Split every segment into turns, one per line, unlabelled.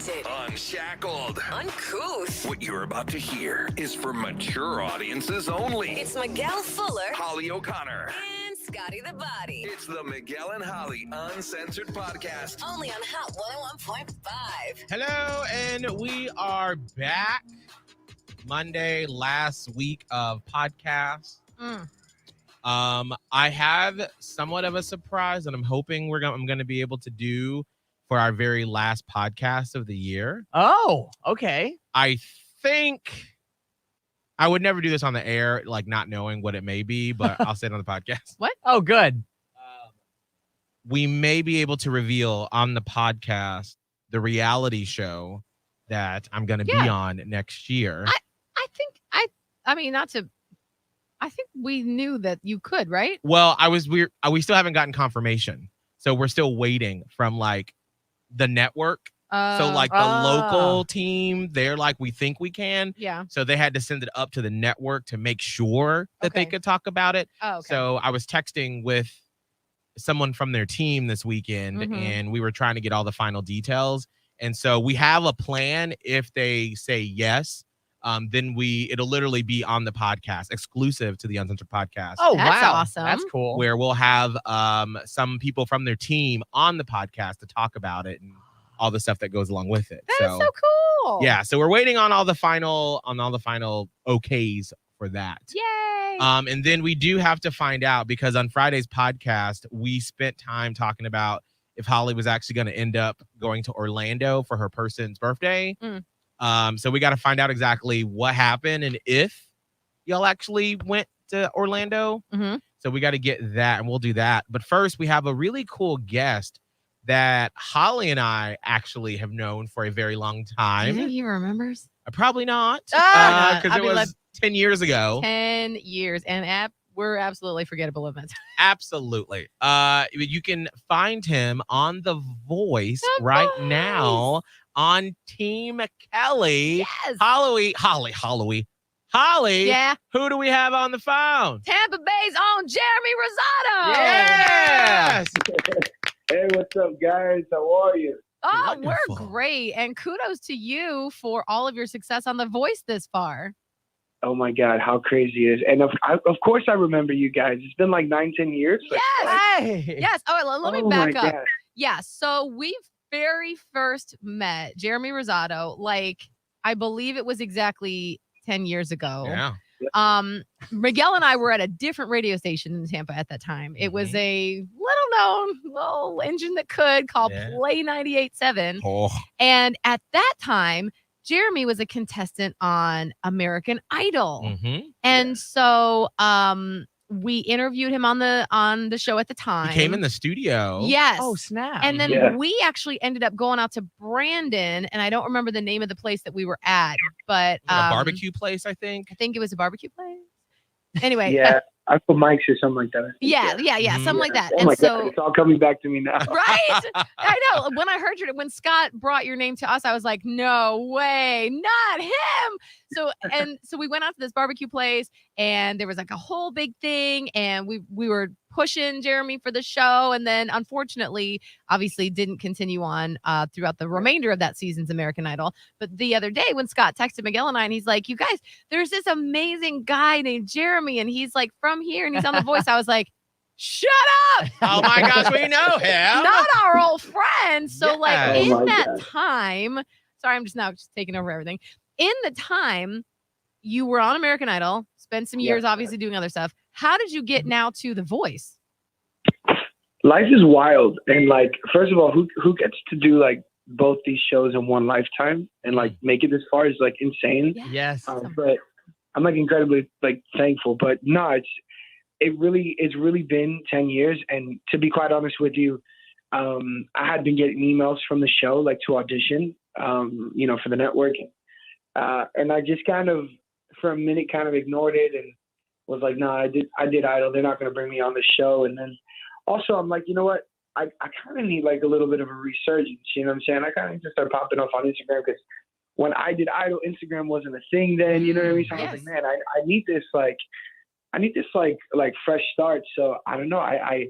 Untwisted.
Unshackled.
Uncouth.
What you're about to hear is for mature audiences only.
It's Miguel Fuller.
Holly O'Connor.
And Scotty the Body.
It's the Miguel and Holly Uncensored podcast.
Only on Hot 101.5.
Hello, and we are back. Monday, last week of podcast. I have somewhat of a surprise that I'm hoping I'm going to be able to do for our very last podcast of the year.
Oh, okay.
I think I would never do this on the air, like not knowing what it may be, but I'll say it on the podcast.
What? Oh, good.
We may be able to reveal on the podcast the reality show that I'm going to be on next year.
I think we knew that you could, right?
Well, we still haven't gotten confirmation. So we're still waiting from like the network. So like the local team, they're like, we think we can.
Yeah.
So they had to send it up to the network to make sure that they could talk about it.
Oh, okay.
So I was texting with someone from their team this weekend and we were trying to get all the final details. And so we have a plan. If they say yes, then it'll literally be on the podcast, exclusive to the Uncensored podcast.
Oh,
That's
wow.
awesome.
That's cool.
Where we'll have some people from their team on the podcast to talk about it and all the stuff that goes along with it.
That is so cool.
Yeah, so we're waiting on all the final okays for that.
Yay.
And then we do have to find out, because on Friday's podcast, we spent time talking about if Holly was actually going to end up going to Orlando for her person's birthday. So we got to find out exactly what happened and if y'all actually went to Orlando. So we got to get that, and we'll do that. But first, we have a really cool guest that Holly and I actually have known for a very long time.
Do you think he remembers?
Probably not,
Ah!
because
I
it
mean,
was 10 years ago.
10 years. And we're absolutely forgettable events.
Absolutely. You can find him on The Voice now on Team Kelly.
Yes.
Holly.
Yeah.
Who do we have on the phone?
Tampa Bay's own Jeremy Rosado.
Yes.
Hey, what's up, guys? How are you?
Oh,
Wonderful.
we're great. And kudos to you for all of your success on The Voice this far.
Oh, my God, how crazy is it? And of course I remember you guys. It's been like 9-10 years.
Yes.
Hey.
Yes. Oh, let me
Oh,
back
my
up.
God.
Yeah. So we very first met Jeremy Rosado, like, I believe it was exactly 10 years ago.
Yeah.
Miguel and I were at a different radio station in Tampa at that time. It was a little engine that could called Play 98.7.
Oh.
And at that time, Jeremy was a contestant on American Idol. And so we interviewed him on the show at the time.
He came in the studio.
Yes.
Oh, snap.
And then we actually ended up going out to Brandon, and I don't remember the name of the place that we were at, but
A barbecue place, I think.
I think it was a barbecue place. Anyway.
Yeah, I put mics or something like that.
Yeah, something like that.
Oh,
and
my
so,
God, it's all coming back to me now.
right? I know. When I heard when Scott brought your name to us, I was like, no way, not him. So we went out to this barbecue place, and there was like a whole big thing, and we were pushing Jeremy for the show, and then unfortunately, obviously didn't continue on throughout the remainder of that season's American Idol. But the other day when Scott texted Miguel and I, and he's like, you guys, there's this amazing guy named Jeremy, and he's like from here, and he's on The Voice. I was like, shut up.
Oh my gosh, we know him.
Not our old friend. So
Yes.
like
Oh
in
my
that
God.
time, sorry, I'm just taking over everything. In the time you were on American Idol, spent some years obviously doing other stuff. How did you get now to The Voice?
Life is wild. And like, first of all, who gets to do like both these shows in one lifetime and like make it this far is like insane.
Yes.
But I'm like incredibly like thankful. But no, it's really been 10 years. And to be quite honest with you, I had been getting emails from the show like to audition, for the network. And I just kind of, for a minute, kind of ignored it and was like, no, I did Idol. They're not going to bring me on the show. And then also I'm like, you know what? I kind of need like a little bit of a resurgence. You know what I'm saying? I kind of just started popping off on Instagram because when I did Idol, Instagram wasn't a thing then. You know what I mean? So I was like, man, I need this like fresh start. So I don't know. I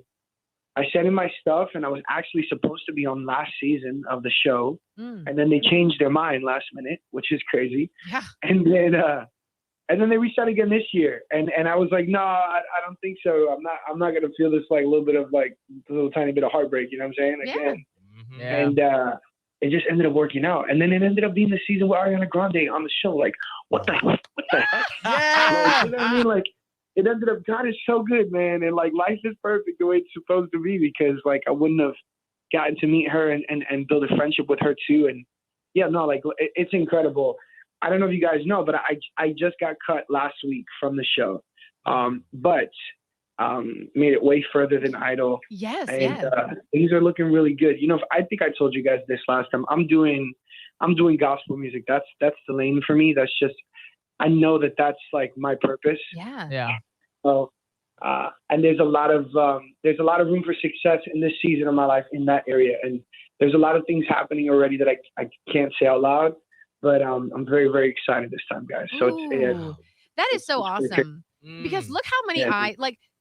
I sent in my stuff, and I was actually supposed to be on last season of the show,
Mm.
and then they changed their mind last minute, which is crazy.
Yeah.
And then they reached out again this year, and I was like, no, I don't think so. I'm not gonna feel this like a little bit of like a little tiny bit of heartbreak. You know what I'm saying?
Yeah.
Again.
Mhm.
Yeah.
And it just ended up working out. And then it ended up being the season with Ariana Grande on the show. Like, what the heck?
Yeah.
You know what I mean? Like, it ended up, God is so good, man. And like, life is perfect the way it's supposed to be, because like, I wouldn't have gotten to meet her and build a friendship with her too. And yeah, no, like, it's incredible. I don't know if you guys know, but I just got cut last week from the show. But made it way further than Idol.
Yes.
And
Yeah.
things are looking really good. You know, I think I told you guys this last time. I'm doing gospel music. That's the lane for me. That's just, I know that's like my purpose.
Yeah.
Yeah.
So, and there's a lot of room for success in this season of my life in that area. And there's a lot of things happening already that I can't say out loud, but I'm very, very excited this time, guys. So
Ooh, that is so
it's pretty
awesome. Because
Mm.
look how many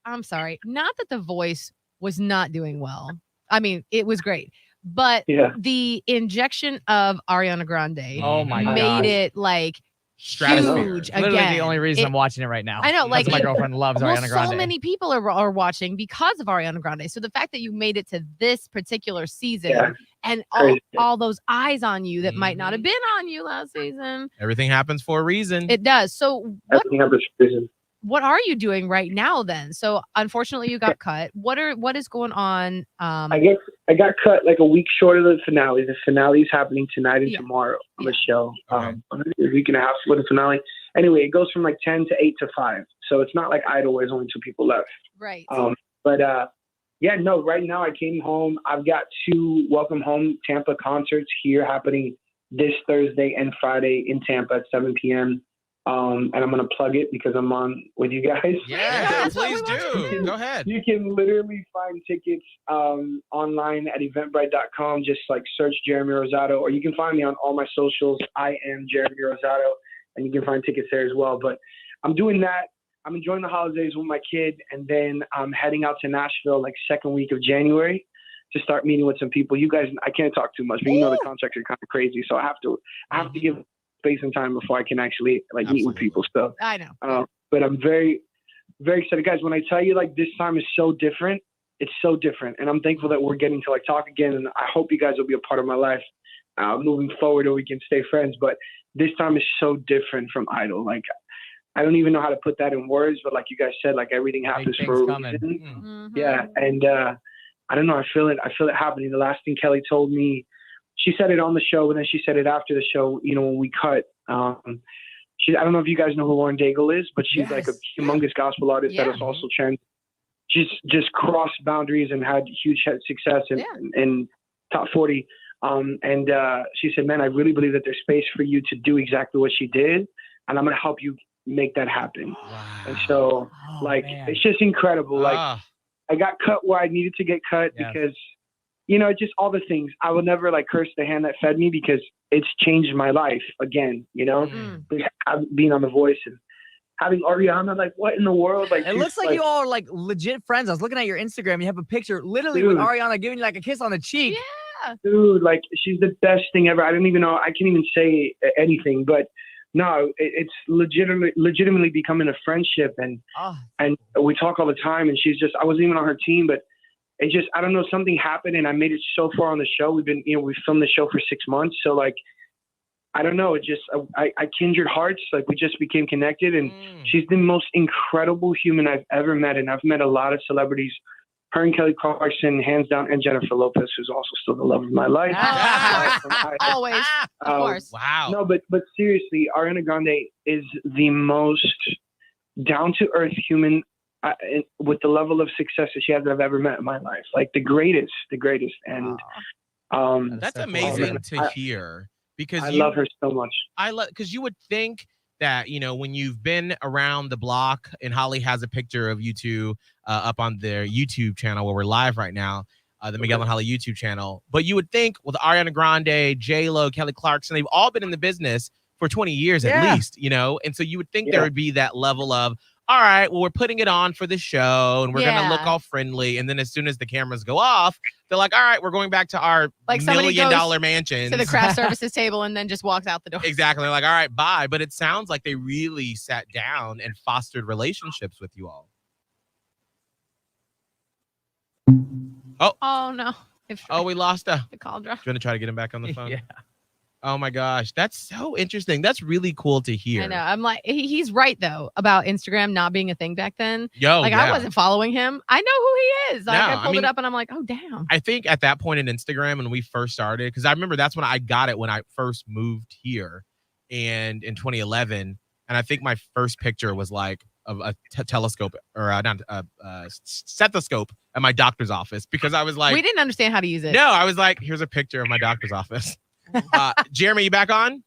I'm sorry, not that The Voice was not doing well. I mean, it was great. But
Yeah.
the injection of Ariana Grande
Oh my
made
gosh.
it like
Stratosphere.
huge
Literally
again.
the only reason
It-
I'm watching it right now.
I know, like,
Because my
it-
girlfriend loves
well,
Ariana Grande.
so many people are watching because of Ariana Grande. So the fact that you made it to this particular season
Yeah.
and
Crazy.
all those eyes on you that might not have
Mhm.
been on you last season,
Everything happens for a reason.
it does. So
Everything happens for a reason.
what are you doing right now then? So unfortunately you got cut. What is going on?
I got cut like a week short of the finale. The finale is happening tonight and
Yeah.
tomorrow on the
Yeah.
show.
Okay.
A week and a half for the finale. Anyway, it goes from like 10 to 8 to 5. So it's not like Idol where there's only 2 people left.
right.
But yeah, no, right now I came home. I've got 2 Welcome Home Tampa concerts here happening this Thursday and Friday in Tampa at 7 p.m. And I'm going to plug it because I'm on with you guys.
Yeah,
that's what
please
we want
do. Go ahead.
You can literally find tickets online at eventbrite.com. Just like search Jeremy Rosado, or you can find me on all my socials. I am Jeremy Rosado, and you can find tickets there as well. But I'm doing that. I'm enjoying the holidays with my kid, and then I'm heading out to Nashville like second week of January to start meeting with some people. You guys, I can't talk too much, but you know the contracts are kind of crazy, so I have to give space and time before I can actually like meet with
Absolutely.
people. So.
I know.
But I'm very, very excited, guys. When I tell you like this time is so different, it's so different, and I'm thankful that we're getting to like talk again. And I hope you guys will be a part of my life moving forward, or we can stay friends. But this time is so different from Idol. Like I don't even know how to put that in words, but like you guys said, like everything happens
things
for a
coming.
reason.
Mhm.
Yeah, and I don't know. I feel it happening. The last thing Kelly told me, she said it on the show, and then she said it after the show. You know, when we cut. I don't know if you guys know who Lauren Daigle is, but she's like a humongous gospel artist that
Yeah.
has also she's just crossed boundaries and had huge success in top 40. And she said, man, I really believe that there's space for you to do exactly what she did, and I'm going to help you make that happen.
Wow.
And so,
Oh,
like,
man.
it's just incredible. Like,
Ah,
I got cut where I needed to get cut
Yeah.
because, you know, just all the things. I will never like curse the hand that fed me because it's changed my life again, you know,
Mm.
being on The Voice and having Ariana, like what in the world? Like,
It
dude,
looks like you all are like legit friends. I was looking at your Instagram. You have a picture literally with
Dude.
Ariana giving you like a kiss on the cheek.
Yeah.
dude, like she's the best thing ever. I don't even know. I can't even say anything, but no, it's legitimately becoming a friendship. And
Oh,
we talk all the time, and she's just, I wasn't even on her team, but it just, I don't know, something happened and I made it so far on the show. We filmed the show for 6 months. So like, I don't know. It just, I kindred hearts. Like we just became connected, and she's the most incredible human I've ever met. And I've met a lot of celebrities, her and Kelly Clarkson, hands down, and Jennifer Lopez, who's also still the love of my life.
Always, of course.
wow.
No, but seriously, Ariana Grande is the most down to earth human with the level of success that she has that I've ever met in my life. Like the greatest. And
That's
so
amazing
cool.
to hear, because
I love her so much.
because you would think that, you know, when you've been around the block, and Holly has a picture of you two up on their YouTube channel where we're live right now, the Miguel and Holly YouTube channel. But you would think with Ariana Grande, J-Lo, Kelly Clarkson, they've all been in the business for 20 years at
Yeah.
least, you know? And so you would think there would be that level of, all right, well, we're putting it on for the show and we're going to look
Yeah.
all friendly. And then as soon as the cameras go off, they're like, all right, we're going back to our
Like somebody
$1 million
goes
mansions.
to the craft services table and then just walks out the door.
Exactly. They're like, all right, bye. But it sounds like they really sat down and fostered relationships with you all.
Oh no!
We lost a.
The call dropped.
Do you want to try to get him back on the phone?
Yeah.
Oh my gosh, that's so interesting. That's really cool to hear.
I know. I'm like, he's right though about Instagram not being a thing back then.
Yo,
I wasn't following him. I know who he is. Like,
No,
I
I
pulled
mean-
it up and I'm like, oh damn.
I think at that point in Instagram when we first started, because I remember that's when I got it when I first moved here, and in 2011, and I think my first picture was like of a telescope or not a stethoscope at my doctor's office because I was like,
We didn't understand how to use it.
no, I was like, here's a picture of my doctor's office. Jeremy, you back on?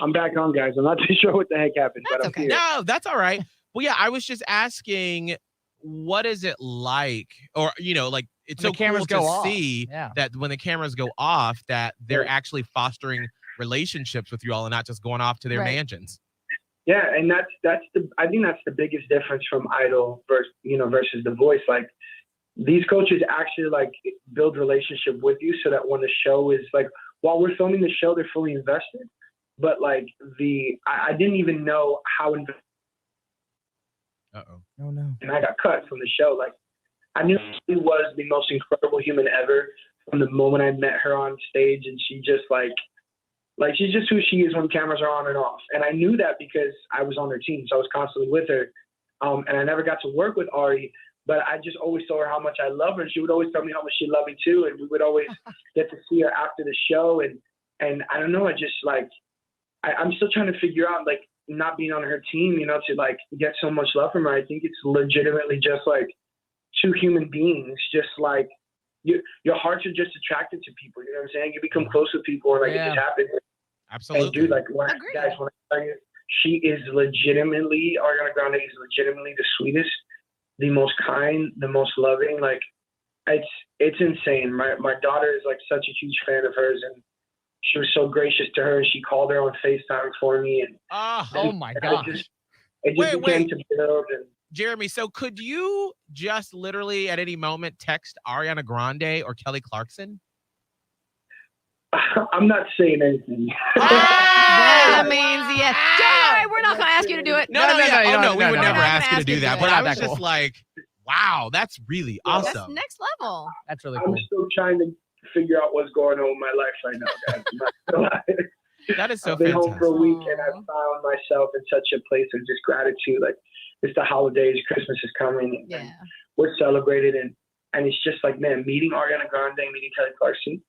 I'm back on, guys. I'm not too sure what the heck happened, but
That's
I'm
okay.
here.
No, that's all right. Well, yeah, I was just asking, what is it like, or like it's
When
so
the cameras
cool
go
to
off.
see
Yeah.
that when the cameras go off, that they're actually fostering relationships with you all and not just going off to their
Right.
mansions.
Yeah, and I think that's the biggest difference from Idol versus The Voice. Like these coaches actually like build relationship with you so that when the show is like while we're filming the show, they're fully invested. But like I didn't even know how invested.
Uh-oh.
Oh no.
And I got cut from the show. Like I knew she was the most incredible human ever from the moment I met her on stage, and she just like she's just who she is when cameras are on and off. And I knew that because I was on her team, so I was constantly with her. And I never got to work with Ari, but I just always told her how much I love her, and she would always tell me how much she loved me too. And we would always get to see her after the show. And I don't know, I just like I'm still trying to figure out like not being on her team, to like get so much love from her. I think it's legitimately just like two human beings, just like your hearts are just attracted to people. You know what I'm saying? You become close with people, and like it just happens.
Absolutely.
And dude, like
Agreed.
guys, when I tell you, she is legitimately Ariana Grande is legitimately the sweetest, the most kind, the most loving. Like it's insane. My daughter is like such a huge fan of hers, and she was so gracious to her. She called her on FaceTime for me, and
Oh my
it
gosh.
just
Wait.
began to build. And
Jeremy, so could you just literally at any moment text Ariana Grande or Kelly Clarkson?
I'm not saying anything.
That means yes. Don't worry, we're not going to ask you to do it.
No, we would
no,
never
no.
ask you to do that. But
We're
I
not
was
that
just
cool.
like, wow, that's really
That's
awesome.
next level.
That's really
I'm
cool.
still trying to figure out what's going on with my life right now, guys. I'm not gonna lie.
That is so
I've been home for a
fantastic.
week, and I found myself in such a place of just gratitude. Like it's the holidays, Christmas is coming, and
Yeah.
we're celebrated, and it's just like, man, meeting Ariana Grande, meeting Kelly Clarkson,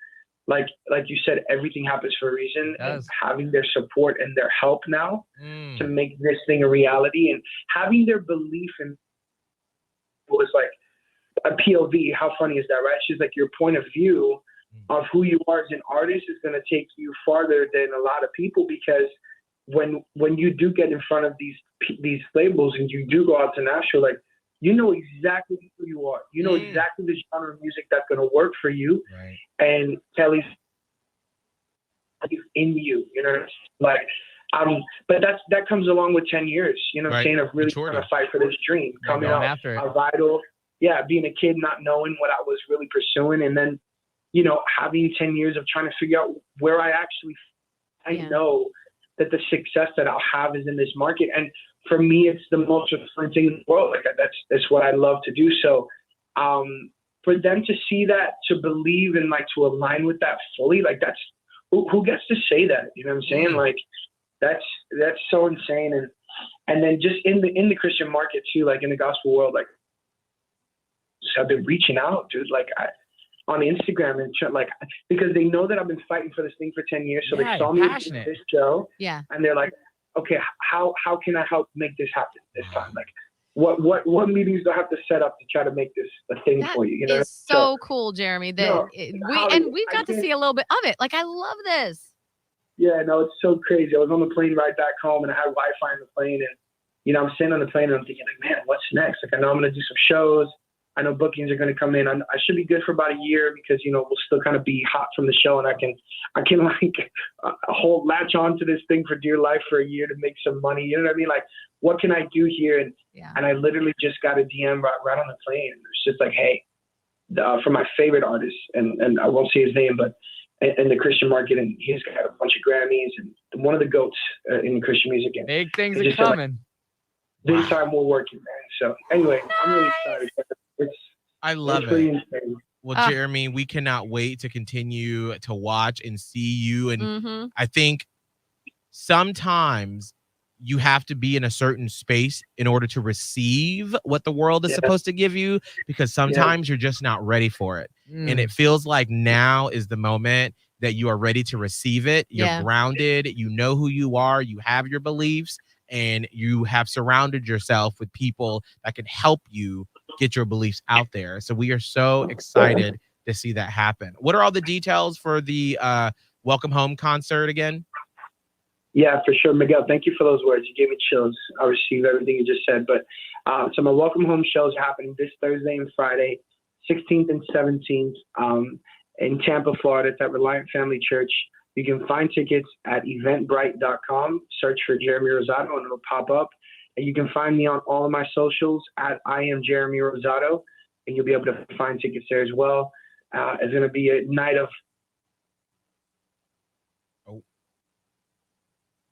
like you said, everything happens for a reason,
It
and
does.
having their support and their help now to
Mm.
make this thing a reality, and having their belief in was like a POV. How funny is that, right? She's like, your point of view of who you are as an artist is going to take you farther than a lot of people, because when you do get in front of these labels and you do go out to Nashville, like you know exactly who you are. You know exactly the genre of music that's going to work for you.
Right.
And Kelly's in you, like but that comes along with 10 years,
Right.
saying of really
Maturity.
trying to fight for this dream, coming
Going
out
after it.
of Idol, being a kid, not knowing what I was really pursuing, and then having 10 years of trying to figure out where I know that the success that I'll have is in this market. And for me, it's the most fun thing in the world. Like that's what I love to do. So for them to see that, to believe and like to align with that fully, like that's who gets to say that? You know what I'm saying? Like that's so insane. And then just in the Christian market too, like in the gospel world, like I've been reaching out, dude. Like on Instagram and like because they know that I've been fighting for this thing for 10 years. So
Yeah,
they saw
you're
me
passionate.
at this show,
Yeah.
and they're like, okay, how can I help make this happen this time? Like what meetings do I have to set up to try to make this a thing
That
for you?
is so cool, Jeremy. That
No,
we've got to see a little bit of it. Like I love this.
Yeah, no, it's so crazy. I was on the plane ride back home, and I had Wi-Fi on the plane, and I'm sitting on the plane and I'm thinking like, man, what's next? Like I know I'm gonna do some shows. I know bookings are going to come in. I should be good for about a year because, we'll still kind of be hot from the show, and I can latch on to this thing for dear life for a year to make some money. You know what I mean? Like, what can I do here? And I literally just got a DM right on the plane. It's just like, hey, for my favorite artist, and I won't say his name, but in the Christian market, and he's got a bunch of Grammys and one of the GOATs in Christian music. And
big things are coming.
This time we're working, man. So anyway, I'm really excited.
I love it.
Insane.
Well, Jeremy, we cannot wait to continue to watch and see you. And I think sometimes you have to be in a certain space in order to receive what the world is supposed to give you, because sometimes you're just not ready for it. And it feels like now is the moment that you are ready to receive it. You're grounded. You know who you are. You have your beliefs, and you have surrounded yourself with people that can help you get your beliefs out there. So we are so excited to see that happen. What are all the details for the Welcome Home concert again?
Yeah, for sure. Miguel, thank you for those words. You gave me chills. I received everything you just said. But so my Welcome Home shows happening this Thursday and Friday, 16th and 17th in Tampa, Florida. It's at Reliant Family Church. You can find tickets at eventbrite.com. Search for Jeremy Rosado and it'll pop up. And you can find me on all of my socials at I am Jeremy Rosado, and you'll be able to find tickets there as well. It's going to be a night of.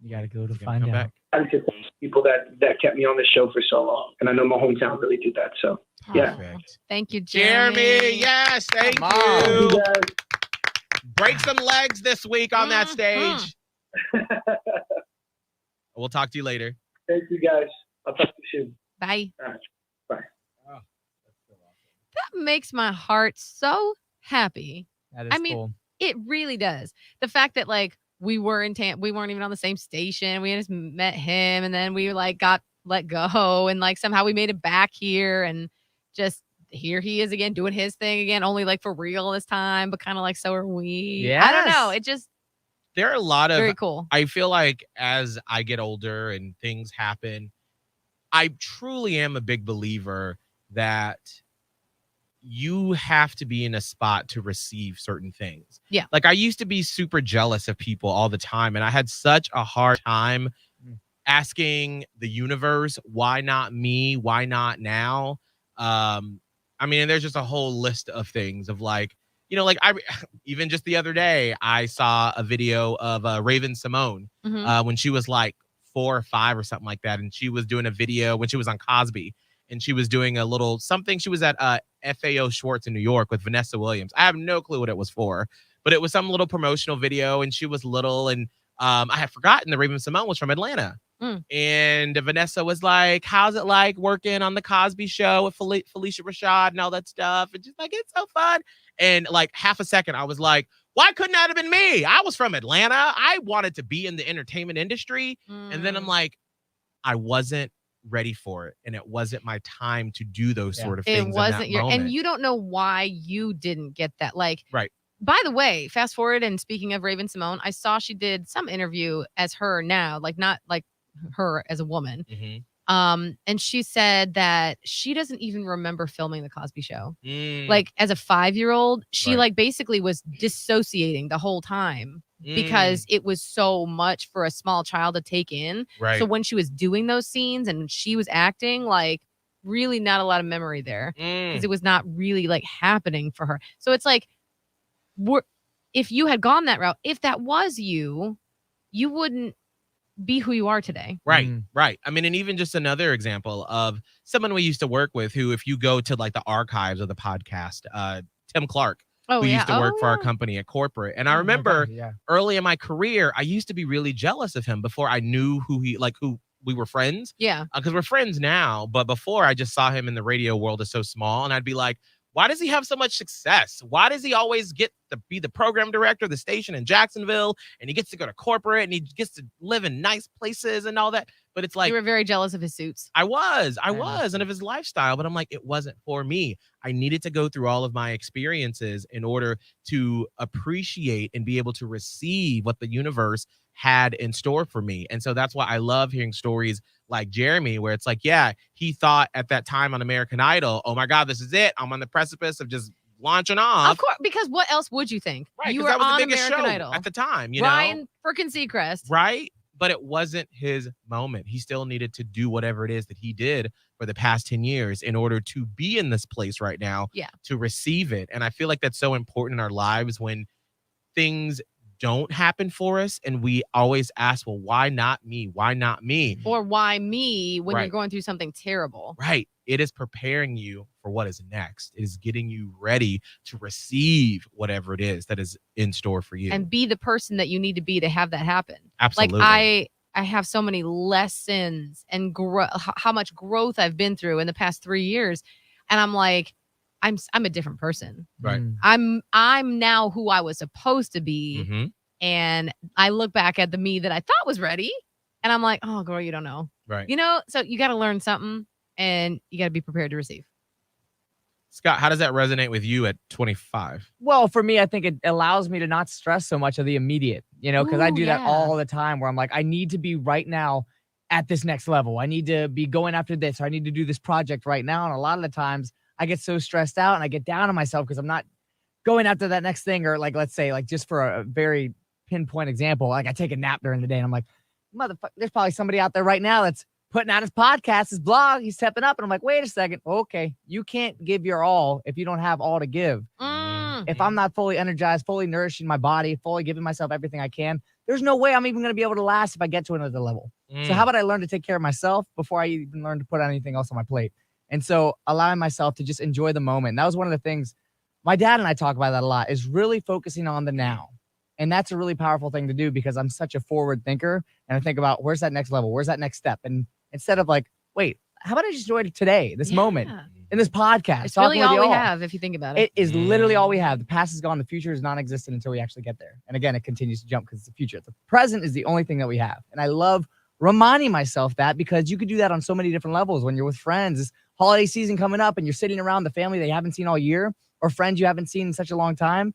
You got to go to find out.
Back.
I just thank people that kept me on the show for so long, and I know my hometown really did that. So yeah,
thank you, Jeremy.
Yes, thank
you
you.
guys.
Break some legs this week on that stage. We'll talk to you later.
Thank you, guys. I'll talk to you soon.
Bye.
All right. Bye.
Oh, that's so awesome.
That makes my heart so happy.
That is cool.
It really does. The fact that we were in we weren't even on the same station. We just met him, and then we got let go, and somehow we made it back here, and just here he is again doing his thing again, only for real this time, but kind of so are we.
Yes.
I don't know. It just
there are a lot of
very cool.
I feel like as I get older and things happen, I truly am a big believer that you have to be in a spot to receive certain things.
Yeah.
I used to be super jealous of people all the time, and I had such a hard time asking the universe, why not me? Why not now? And there's just a whole list of things of I even just the other day, I saw a video of Raven Simone when she was 4 or 5 or something like that. And she was doing a video when she was on Cosby, and she was doing a little something. She was at FAO Schwartz in New York with Vanessa Williams. I have no clue what it was for, but it was some little promotional video, and she was little. And I had forgotten that Raven Simone was from Atlanta. And Vanessa was like, how's it like working on the Cosby Show with Felicia Rashad and all that stuff? And just it's so fun. And half a second, I was like, why couldn't that have been me? I was from Atlanta. I wanted to be in the entertainment industry. And then I'm like, I wasn't ready for it, and it wasn't my time to do those sort of things. It wasn't your moment.
And you don't know why you didn't get that.
Right.
By the way, fast forward, and speaking of Raven Simone, I saw she did some interview as her now, not her as a woman. And she said that she doesn't even remember filming the Cosby Show. As a 5-year-old, she basically was dissociating the whole time because it was so much for a small child to take in.
Right.
So when she was doing those scenes and she was acting, really not a lot of memory there because it was not really happening for her. So it's if you had gone that route, if that was you, you wouldn't be who you are today.
Right. Right. And even just another example of someone we used to work with who, if you go to the archives of the podcast, Tim Clark, who used to work for our company at corporate. And I remember early in my career, I used to be really jealous of him before I knew who who we were friends.
Yeah.
Because we're friends now. But before, I just saw him in the radio world as so small. And I'd be like, why does he have so much success? Why does he always get to be the program director of the station in Jacksonville? And he gets to go to corporate, and he gets to live in nice places and all that. But it's like,
You were very jealous of his suits.
I was,
understand.
and of his lifestyle, but I'm like, it wasn't for me. I needed to go through all of my experiences in order to appreciate and be able to receive what the universe had in store for me. And so that's why I love hearing stories like Jeremy, where it's like, yeah, he thought at that time on American Idol, oh my God, this is it. I'm on the precipice of just launching off.
Of course, because what else would you think?
Right,
You
'cause
were
that was
on
the biggest
American
show
Idol.
at the time, you know?
Ryan freaking Seacrest.
Right? But it wasn't his moment. He still needed to do whatever it is that he did for the past 10 years in order to be in this place right now,
Yeah.
to receive it. And I feel like that's so important in our lives when things don't happen for us and we always ask, well, why not me? Why not me?
Or why me when you're
Right.
going through something terrible?
Right. It is preparing you for what is next. It is getting you ready to receive whatever it is that is in store for you.
And be the person that you need to be to have that happen.
Absolutely.
Like I have so many lessons and how much growth I've been through in the past 3 years, and I'm like, I'm a different person.
Right.
I'm now who I was supposed to be,
Mhm.
and I look back at the me that I thought was ready, and I'm like, oh, girl, you don't know,
Right.
you know. So you got to learn something, and you got to be prepared to receive.
Scott, how does that resonate with you at 25?
Well, for me, I think it allows me to not stress so much of the immediate, because I
Ooh,
do that
yeah.
all the time where I'm like, I need to be right now at this next level. I need to be going after this, or I need to do this project right now. And a lot of the times I get so stressed out and I get down on myself because I'm not going after that next thing. Or like, let's say, like, just for a very pinpoint example, like I take a nap during the day and I'm like, motherfucker, there's probably somebody out there right now that's putting out his podcast, his blog, he's stepping up. And I'm like, wait a second. Okay. You can't give your all if you don't have all to give. If I'm not fully energized, fully nourishing my body, fully giving myself everything I can, there's no way I'm even going to be able to last if I get to another level. So how about I learn to take care of myself before I even learn to put anything else on my plate? And so allowing myself to just enjoy the moment. And that was one of the things my dad and I talk about that a lot, is really focusing on the now. And that's a really powerful thing to do because I'm such a forward thinker. And I think about where's that next level? Where's that next step? And instead of like, wait, how about I just enjoy today, this moment, in this podcast?
It's really
talking with
all we
y'all.
have if you think about it.
It is literally all we have. The past is gone. The future is non-existent until we actually get there. And again, it continues to jump because it's the future. The present is the only thing that we have. And I love reminding myself that because you could do that on so many different levels when you're with friends. It's holiday season coming up and you're sitting around the family that you haven't seen all year or friends you haven't seen in such a long time.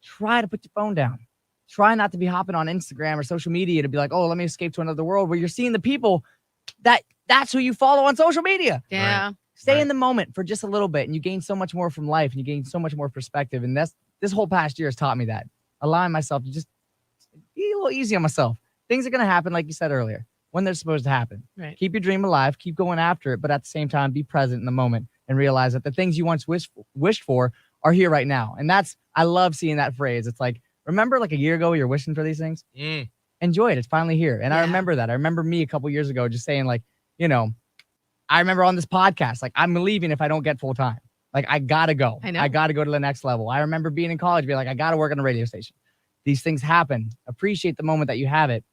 Try to put your phone down. Try not to be hopping on Instagram or social media to be like, oh, let me escape to another world where you're seeing the people that's who you follow on social media.
Yeah.
Stay in the moment for just a little bit and you gain so much more from life and you gain so much more perspective. And this whole past year has taught me that. Allowing myself to just be a little easy on myself. Things are going to happen, like you said earlier, when they're supposed to happen.
Right.
Keep your dream alive, keep going after it, but at the same time, be present in the moment and realize that the things you once wished for are here right now. And I love seeing that phrase. It's like, remember like a year ago, you're wishing for these things? Enjoy it. It's finally here. And I remember that. I remember me a couple years ago just saying like, I remember on this podcast, like I'm leaving if I don't get full time. Like I gotta go.
I know.
I gotta go to the next level. I remember being in college, being like, I gotta work on a radio station. These things happen. Appreciate the moment that you have it.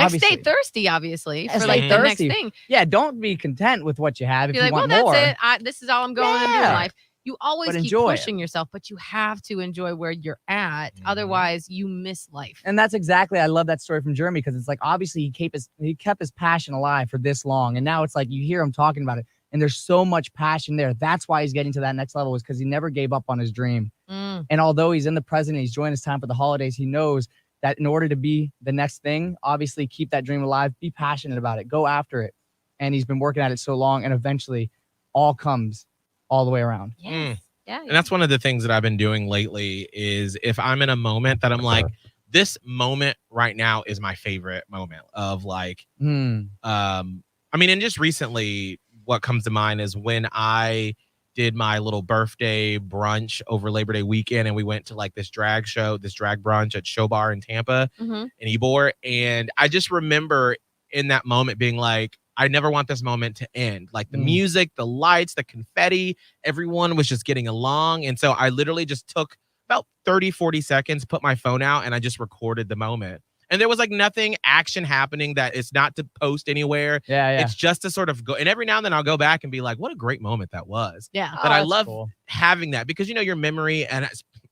Stay thirsty, obviously, for
Stay
like the next
thirsty.
thing.
Yeah, don't be content with what you have. If
Be
you
like, well,
want
that's
more,
it. This is all I'm going to do in
Yeah.
life. You always
But
keep
enjoy it.
pushing yourself, but you have to enjoy where you're at. Otherwise, you miss life.
And that's exactly, I love that story from Jeremy because it's like, obviously he kept his passion alive for this long. And now it's like, you hear him talking about it and there's so much passion there. That's why he's getting to that next level, is because he never gave up on his dream. And although he's in the present, he's enjoying his time for the holidays, he knows that in order to be the next thing, obviously keep that dream alive, be passionate about it, go after it. And he's been working at it so long and eventually all comes all the way around.
Yes. Yeah.
And that's one of the things that I've been doing lately is if I'm in a moment that I'm like, this moment right now is my favorite moment of like, I mean, and just recently what comes to mind is when I did my little birthday brunch over Labor Day weekend and we went to like this drag brunch at Show Bar in Tampa in Ybor. And I just remember in that moment being like, I never want this moment to end. Like the music, the lights, the confetti, everyone was just getting along. And so I literally just took about 30, 40 seconds, put my phone out, and I just recorded the moment. And there was like nothing action happening that it's not to post anywhere.
Yeah.
It's just to sort of go. And every now and then I'll go back and be like, what a great moment that was.
Yeah.
But I
that's
love
cool.
having that because, your memory, and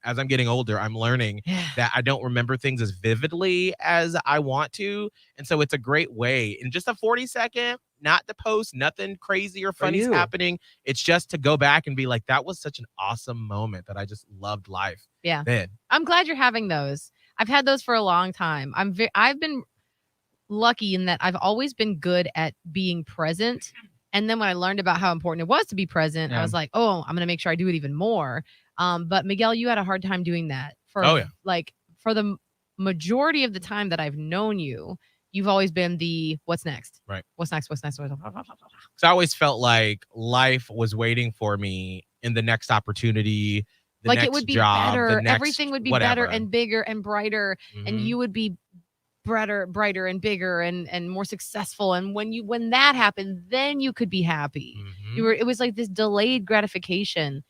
as I'm getting older, I'm learning that I don't remember things as vividly as I want to. And so it's a great way in just a 40-second, not to post, nothing crazy or funny's happening. It's just to go back and be like, that was such an awesome moment that I just loved life.
Yeah.
Then.
I'm glad you're having those. I've had those for a long time. I've been lucky in that I've always been good at being present. And then when I learned about how important it was to be present, I was like, oh, I'm going to make sure I do it even more. But Miguel, you had a hard time doing that for for the majority of the time that I've known you. You've always been the what's next?
Right.
What's next? What's next?
Because I always felt like life was waiting for me in the next opportunity, the
like
next
it would be
job,
better.
next
Everything would be
whatever.
better and bigger and brighter, and you would be brighter and bigger and more successful. And when that happened, then you could be happy. It was like this delayed gratification.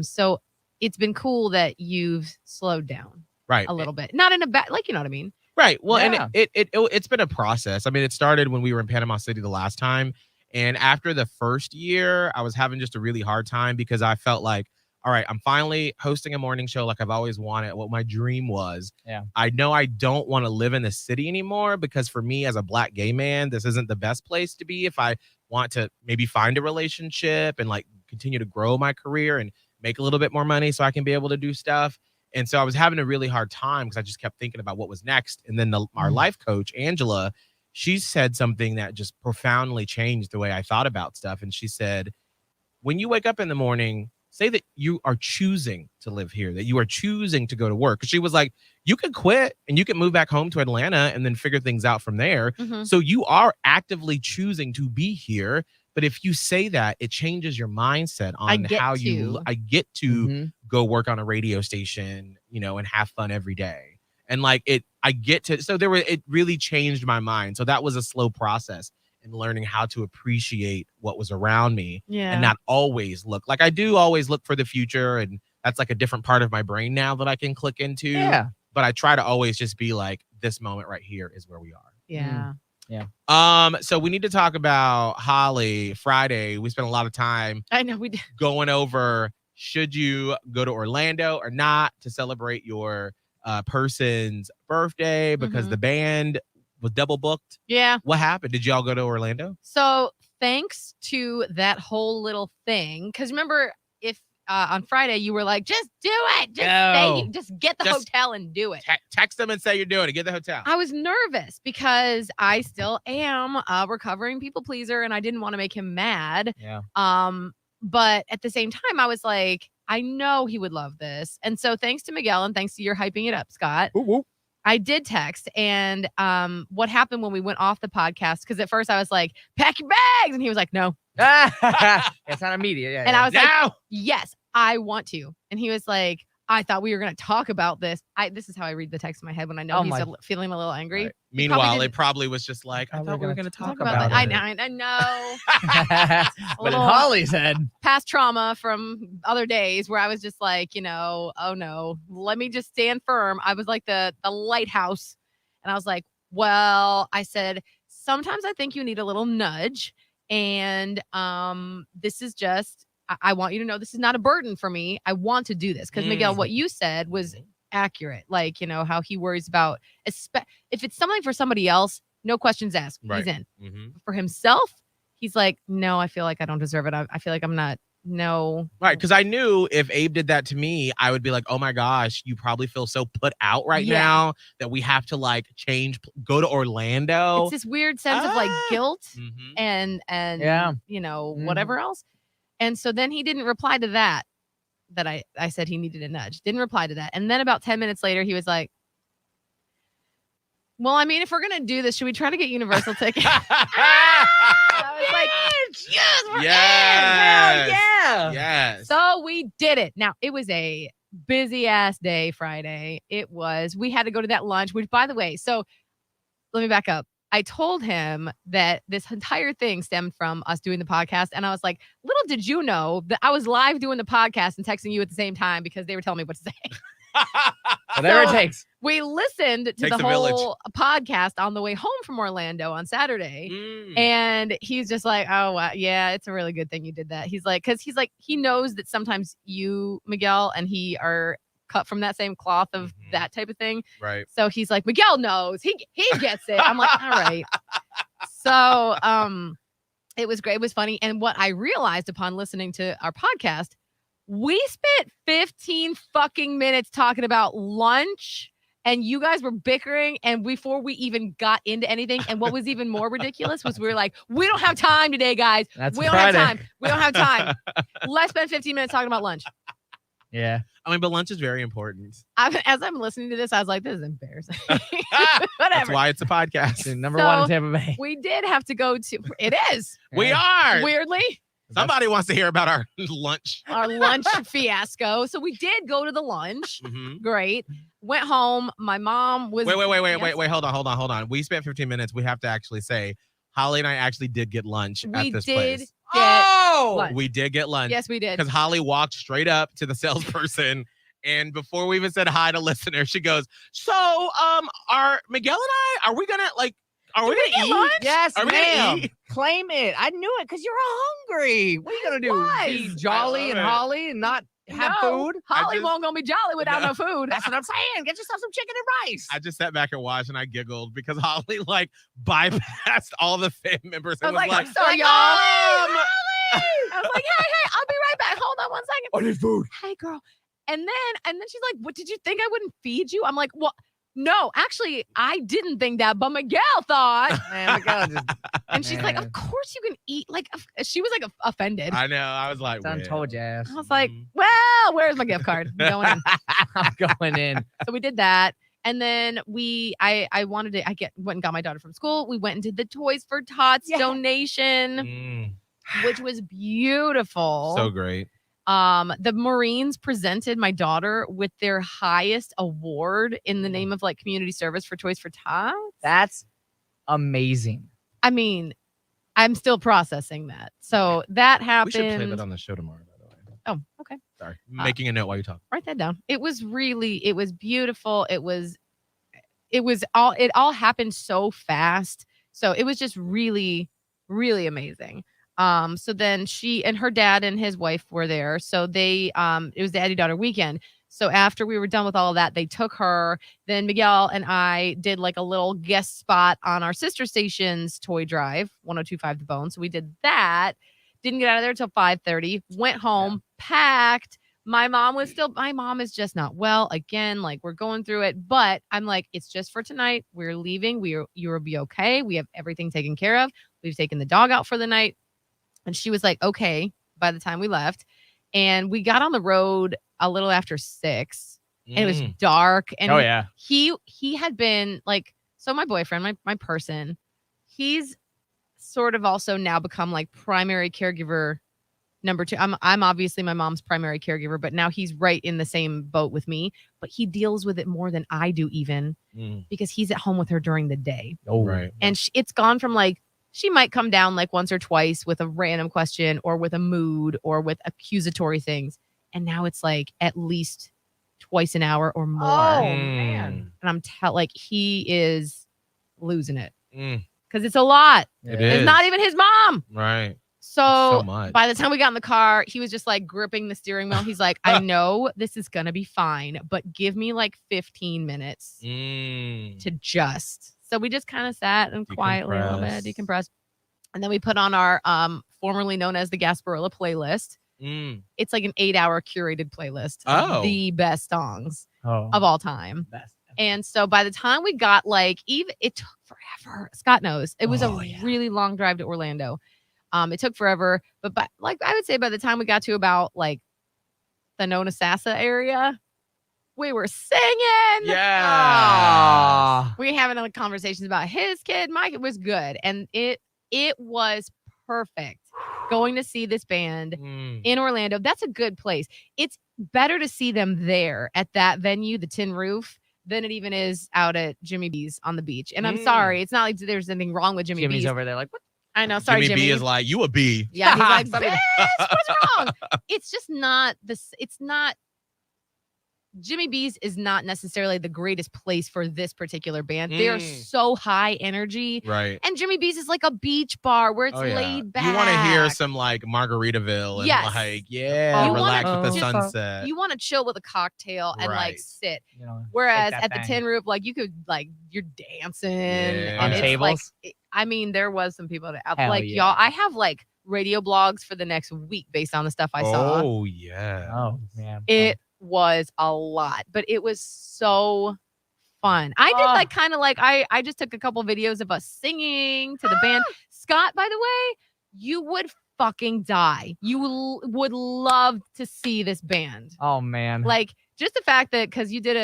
So it's been cool that you've slowed down a little bit, not in a bad, like, you know what I mean?
Right. Well, and it's been a process. I mean, it started when we were in Panama City the last time. And after the first year, I was having just a really hard time because I felt like, all right, I'm finally hosting a morning show like I've always wanted, what my dream was.
Yeah.
I know I don't want to live in the city anymore because for me as a Black gay man, this isn't the best place to be if I want to maybe find a relationship and like continue to grow my career and make a little bit more money so I can be able to do stuff. And so I was having a really hard time because I just kept thinking about what was next. And then our life coach, Angela, she said something that just profoundly changed the way I thought about stuff. And she said, when you wake up in the morning, say that you are choosing to live here, that you are choosing to go to work. Because she was like, you can quit and you can move back home to Atlanta and then figure things out from there. So you are actively choosing to be here. But if you say that, it changes your mindset on I get to go work on a radio station, you know, and have fun every day. And like it really changed my mind. So that was a slow process in learning how to appreciate what was around me and not always look like I do always look for the future. And that's like a different part of my brain now that I can click into. Yeah. But I try to always just be like, this moment right here is where we are.
Yeah.
Yeah.
So we need to talk about Holly. Friday, we spent a lot of time going over, should you go to Orlando or not to celebrate your person's birthday because the band was double booked.
Yeah.
What happened? Did y'all go to Orlando?
So thanks to that whole little thing, because remember, if on Friday you were like, just do it, just get the hotel and do it.
Text them and say you're doing it. Get the hotel.
I was nervous because I still am a recovering people pleaser, and I didn't want to make him mad.
Yeah.
But at the same time, I was like, I know he would love this, and so thanks to Miguel and thanks to your hyping it up, Scott.
Woo-woo.
I did text, and what happened when we went off the podcast, because at first I was like, pack your bags, and he was like, no.
It's not immediate. Yeah,
and I was like, yes, I want to. And he was like, I thought we were going to talk about this. This is how I read the text in my head when I know he's feeling a little angry.
Right. Meanwhile, it probably was just like, I thought we were going to talk about it.
I know.
But in Holly's head,
past trauma from other days where I was just like, you know, oh no, let me just stand firm. I was like the lighthouse. And I was like, well, I said, sometimes I think you need a little nudge. And this is just, I want you to know this is not a burden for me. I want to do this. Because Miguel, what you said was accurate. Like, you know, how he worries about, if it's something for somebody else, no questions asked.
Right.
He's in. For himself, he's like, no, I feel like I don't deserve it. I feel like I'm not. No.
Right. Because I knew if Abe did that to me, I would be like, oh my gosh, you probably feel so put out right now that we have to like go to Orlando.
It's this weird sense of like guilt and you know, whatever else. And so then he didn't reply to that I said he needed a nudge. Didn't reply to that. And then about 10 minutes later, he was like, well, I mean, if we're going to do this, should we try to get Universal tickets? I was like, yes, we're in. Hell yeah.
Yes.
So we did it. Now, it was a busy ass day Friday. We had to go to that lunch, which, by the way, so let me back up. I told him that this entire thing stemmed from us doing the podcast. And I was like, little did you know that I was live doing the podcast and texting you at the same time because they were telling me what to say.
Whatever it takes.
We listened to the whole podcast on the way home from Orlando on Saturday. And he's just like, oh, wow, yeah, it's a really good thing you did that. He's like, because he knows that sometimes you, Miguel, and he are cut from that same cloth of that type of thing.
Right.
So he's like, Miguel knows. He gets it. I'm like, all right. So it was great. It was funny. And what I realized upon listening to our podcast, we spent 15 fucking minutes talking about lunch. And you guys were bickering, and before we even got into anything, and what was even more ridiculous was we were like, we don't have time today, guys.
That's
We don't
Friday.
have time. We don't have time. Let's spend 15 minutes talking about lunch.
Yeah.
I mean, but lunch is very important.
As I'm listening to this, I was like, this is embarrassing.
That's
Whatever.
why it's a podcast.
Dude, number one in
So,
Tampa Bay.
We did have to go to, it is,
We are.
weirdly,
Somebody wants to hear about our lunch.
our lunch fiasco. So we did go to the lunch.
Mhm.
Great. Went home. My mom was.
Wait.
Yes.
Hold on. We spent 15 minutes. We have to actually say, Holly and I actually did get lunch
We
at this
did
place.
get lunch.
We did get lunch.
Yes, we did.
Because Holly walked straight up to the salesperson, and before we even said hi to listeners, she goes, "So, are Miguel and I? Are we gonna
get
eat?
lunch?
Yes,
Are we gonna
ma'am.
eat?
Claim it. I knew it because you're hungry. What are you gonna do?
was.
Be jolly and
love it.
Holly and not have
No,
food?
Holly
just-
won't gonna be jolly without no food.
That's what I'm saying. Get yourself some chicken and rice.
I just sat back and watched, and I giggled because Holly like bypassed all the fam members
I
and
was
was
like,
like,
I'm sorry, y'all. I was like, hey, I'll be right back. Hold on one second.
I need food.
Hey, girl. And then she's like, what, did you think I wouldn't feed you? I'm like, well, no, actually, I didn't think that, but Miguel thought.
Man, my God, just
And she's like,
Man.
of course you can eat. Like, she was like offended.
I know. I was like,
done
well.
told your ass.
I was like,
Mhm.
well, where's my gift card? I'm going in.
I'm going in.
So we did that. And then I wanted to, went and got my daughter from school. We went and did the Toys for Tots
Yeah.
donation,
Mm,
which was beautiful.
so great.
The Marines presented my daughter with their highest award in the name of like community service for Toys for Tots.
That's amazing.
I mean, I'm still processing that. So that
We should play
happened.
that on the show tomorrow, by the way.
Oh, okay.
Sorry. Making a note while you talk.
Write that down. It was beautiful. It all happened so fast. So it was just really, really amazing. So then she and her dad and his wife were there. So they, it was the daddy-daughter weekend. So after we were done with all of that, they took her. Then Miguel and I did like a little guest spot on our sister station's toy drive, 102.5 The Bone. So we did that. Didn't get out of there until 5:30. Went home, packed. My mom is just not well. Again, like we're going through it. But I'm like, it's just for tonight. We're leaving. You will be okay. We have everything taken care of. We've taken the dog out for the night. And she was like, okay, by the time we left. And we got on the road a little after 6. And it was dark. And
Oh, yeah.
he had been like, so my boyfriend, my person, he's sort of also now become like primary caregiver number 2. I'm obviously my mom's primary caregiver, but now he's right in the same boat with me. But he deals with it more than I do, even because he's at home with her during the day.
Oh,
Right.
And it's gone from like, she might come down like once or twice with a random question or with a mood or with accusatory things. And now it's like at least twice an hour or more.
Oh,
Mm.
man.
And like, he is losing it
Mm,
because it's a lot.
it
Yeah.
is.
It's not even his mom.
Right.
So,
So much.
by the time we got in the car, he was just like gripping the steering wheel. He's like, I know this is going to be fine, but give me like 15 minutes to just. So we just kind of sat and quietly a little bit, decompressed. And then we put on our formerly known as the Gasparilla playlist. It's like an 8-hour curated playlist
Oh.
of the best songs
Oh,
of all time.
best.
And so by the time we got like, even it took forever. Scott knows. It was
Oh,
a
yeah.
really long drive to Orlando. It took forever, but like I would say by the time we got to about like the Nonasassa area, we were singing.
Yeah.
Ah.
We were having conversations about his kid. My kid was good. And it was perfect going to see this band in Orlando. That's a good place. It's better to see them there at that venue, the Tin Roof, than it even is out at Jimmy B's on the beach. And I'm sorry. It's not like there's anything wrong with Jimmy
Jimmy's
B's.
over there like, what?
I know. Sorry,
Jimmy
Jimmy.
B is like, you a B.
Yeah, he's like,
Sorry.
bitch, what's wrong? It's just not this. It's not Jimmy B's is not necessarily the greatest place for this particular band. They are so high energy.
Right.
And Jimmy B's is like a beach bar where it's
Oh, yeah.
laid back.
You want to hear some like Margaritaville and
Yes.
like,
You
relax
wanna
with the
just-
sunset.
You want to chill with a cocktail and like
Right.
sit.
You know,
Whereas
take that
at the
thing.
Tin Roof, like you could like you're dancing
Yeah.
and
On
it's
tables?
like I mean, there was some people that
Hell
like
yeah.
y'all. I have like radio blogs for the next week based on the stuff I saw.
Oh, yeah.
Oh man.
It was a lot, but it was so fun. I did like kind of like I just took a couple videos of us singing to the band. Scott, by the way, you would fucking die. You would love to see this band.
Oh man.
Like just the fact that because you did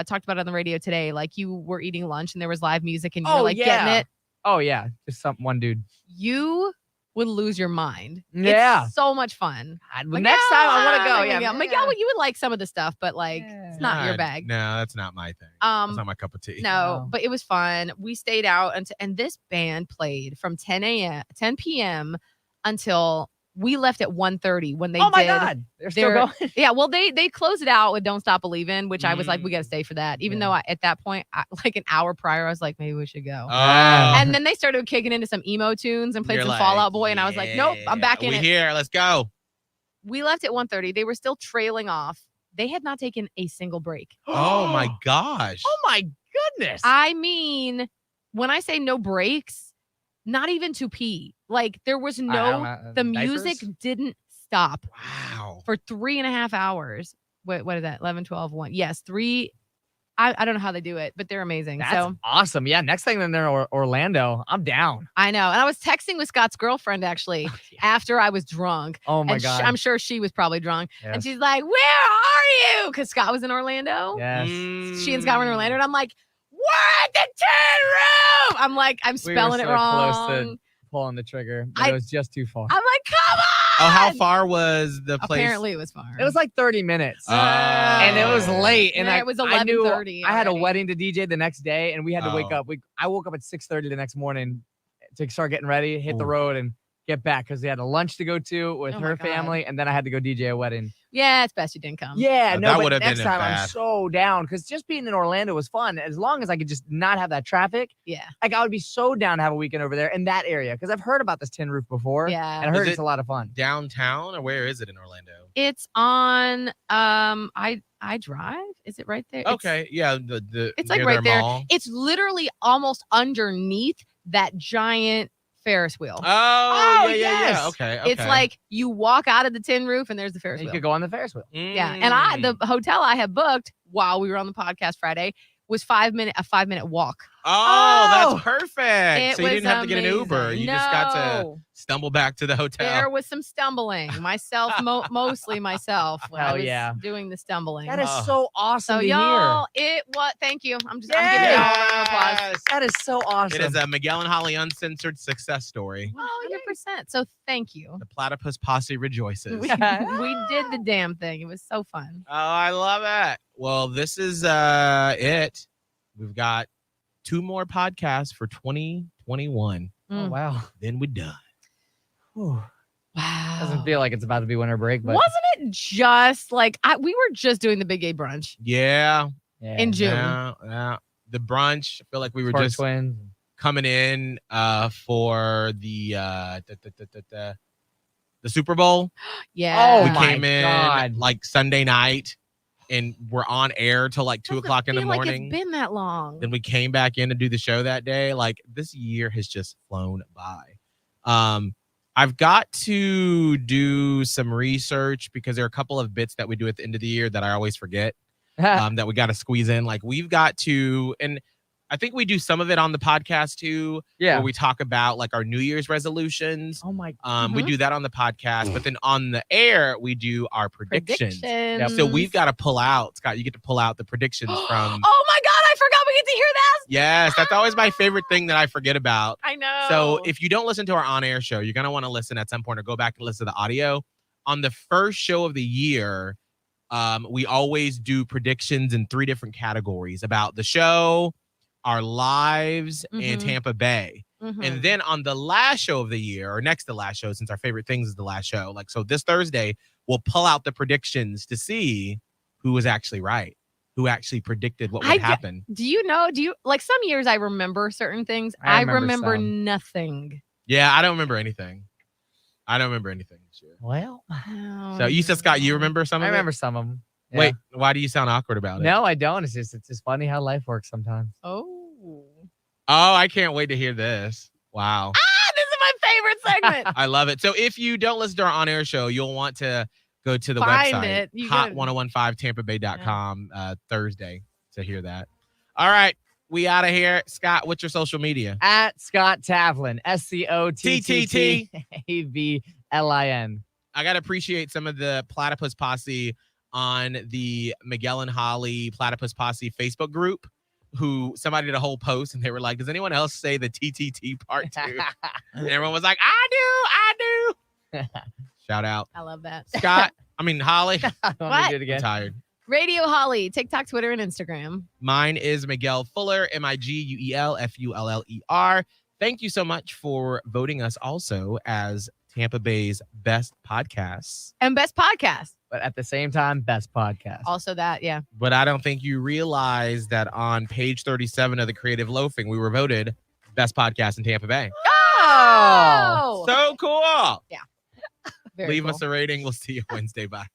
talked about it on the radio today, like you were eating lunch and there was live music and you were like getting it.
Oh yeah. Just one dude.
You would lose your mind.
Yeah.
It's so much fun.
The next time I want to go. Yeah.
Miguel, you would like some of the stuff, but like it's not your bag.
No, that's not my thing. That's not my cup of tea.
No, but it was fun. We stayed out and this band played from 10 p.m. until we left at 1:30 when they
Oh my
did.
God. They're still
their-
going.
Yeah, well, they closed it out with "Don't Stop Believing," which I was like, we got to stay for that. Even though at that point, like an hour prior, I was like, maybe we should go. And then they started kicking into some emo tunes and played
You're
some
like,
Fall Out Boy, and I was like, nope, I'm back in
we
it.
here. Let's go.
We left at 1:30. They were still trailing off. They had not taken a single break.
Oh my gosh.
Oh my goodness.
I mean, when I say no breaks, not even to pee. Like there was the music didn't stop
Wow.
for 3.5 hours. What is that? 11, 12, 1. Yes, 3. I don't know how they do it, but they're amazing.
That's
so
awesome. Yeah. Next thing then they're Orlando. I'm down.
I know. And I was texting with Scott's girlfriend actually after I was drunk.
Oh my
And
God.
I'm sure she was probably drunk.
Yes.
And she's like, "Where are you?" Because Scott was in Orlando.
Yes.
She and Scott were in Orlando. And I'm like, "We're at the Tin Room." I'm like, I'm
We were
spelling it
so
wrong.
close to pulling the trigger, but it was just too far.
I'm like, "Come on."
Oh, how far was the place?
Apparently it was far.
It was like 30 minutes.
Oh.
And it was late. And
Yeah,
I,
it was
I knew
11:30
I had a
already.
wedding to DJ the next day and we had to wake
Oh.
up. I woke up at 6:30 the next morning to start getting ready, hit the
Ooh.
road and get back because they had a lunch to go to with
Oh my
her
God.
family. And then I had to go DJ a wedding.
Yeah, it's best you didn't come.
Yeah,
Oh,
no,
that
but
would've
next
been
time I'm
bad.
so down because just being in Orlando was fun. As long as I could just not have that traffic,
Yeah.
like I would be so down to have a weekend over there in that area because I've heard about this Tin Roof before.
Yeah.
And I heard
Is
it's
it
a lot of fun.
Downtown, or where is it in Orlando?
It's on I Drive. Is it right there?
Okay, yeah, the
It's like
near
right
their
there.
mall.
It's literally almost underneath that giant Ferris wheel.
Oh, yeah.
yes.
Okay.
It's like you walk out of the Tin Roof and there's the Ferris
You
wheel.
could go on the Ferris wheel.
Yeah. And the hotel I had booked while we were on the podcast Friday was a 5-minute walk.
Oh,
Oh.
that's perfect.
It
So you
was
didn't have to get an Uber.
amazing.
You just got to
No.
stumble back to the hotel.
There was some stumbling. Myself, mostly myself, when I
Hell
was
yeah.
doing the stumbling.
That is
Oh.
so awesome
so
to
y'all,
hear.
thank you. I'm giving
Yeah.
y'all a round of applause.
Yes.
That is so awesome.
It is a Miguel and Holly Uncensored success story.
100%. So thank you.
The Platypus Posse rejoices.
We did the damn thing. It was so fun.
Oh, I love it. Well, this is it. We've got 2 more podcasts for 2021.
Oh, wow.
Then we're done.
Whew.
Wow.
Doesn't feel like it's about to be winter break, but
Wasn't it just like we were just doing the Big Gay brunch
Yeah.
yeah.
in June?
Yeah. The brunch. I feel like we were
Spark
just
twins.
coming in for the Super Bowl.
Yeah.
Oh
We
my
came in
God.
like Sunday night and we're on air till like 2
Doesn't
o'clock in the
feel like
morning.
it's been that long.
Then we came back in to do the show that day. Like this year has just flown by. I've got to do some research because there are a couple of bits that we do at the end of the year that I always forget that we got to squeeze in. Like we've got to, and I think we do some of it on the podcast too,
yeah.
where we talk about like our New Year's resolutions.
Oh my.
We do that on the podcast, but then on the air we do our predictions. So we've got to pull out, Scott. You get to pull out the predictions from.
Oh my God! I forgot we get to hear that.
Yes, that's always my favorite thing that I forget about.
I know.
So if you don't listen to our on-air show, you're gonna want to listen at some point or go back and listen to the audio. On the first show of the year, we always do predictions in 3 different categories about the show, our lives, and
Mhm.
Tampa Bay.
Mhm.
And then on the last show of the year, or next to last show, since our favorite things is the last show, like so this Thursday, we'll pull out the predictions to see who was actually right. who actually predicted what
I
would
d-
happen.
Do you know? Do you like some years I remember certain things?
I
I
remember
remember
some.
nothing.
Yeah, I don't remember anything. I don't remember anything this year.
Well,
So you said, Scott, you remember some
I
of
remember
it?
some of them.
Wait, why do you sound awkward about it?
No, I don't. It's just funny how life works sometimes.
Oh.
Oh, I can't wait to hear this. Wow.
This is my favorite segment.
I love it. So if you don't listen to our on-air show, you'll want to go to the
Find
website,
it. You gotta-
hot1015tampabay.com Thursday to hear that. All right, we out of here. Scott, what's your social media?
At Scott Tavlin, SCOTTTAVLIN.
I got to appreciate some of the Platypus Posse on the Miguel and Holly Platypus Posse Facebook group, who somebody did a whole post and they were like, does anyone else say the TTT part too? And everyone was like, I do. Shout out.
I love that.
Holly.
Want me to do it
I'm
again?
tired.
Radio Holly, TikTok, Twitter, and Instagram.
Mine is Miguel Fuller, MiguelFuller. Thank you so much for voting us also as Tampa Bay's best podcasts.
And best podcast.
But at the same time, best podcast.
Also that, yeah.
But I don't think you realize that on page 37 of the Creative Loafing, we were voted best podcast in Tampa Bay.
Oh!
So cool.
Very
Leave
cool.
us a rating. We'll see you Wednesday. Bye.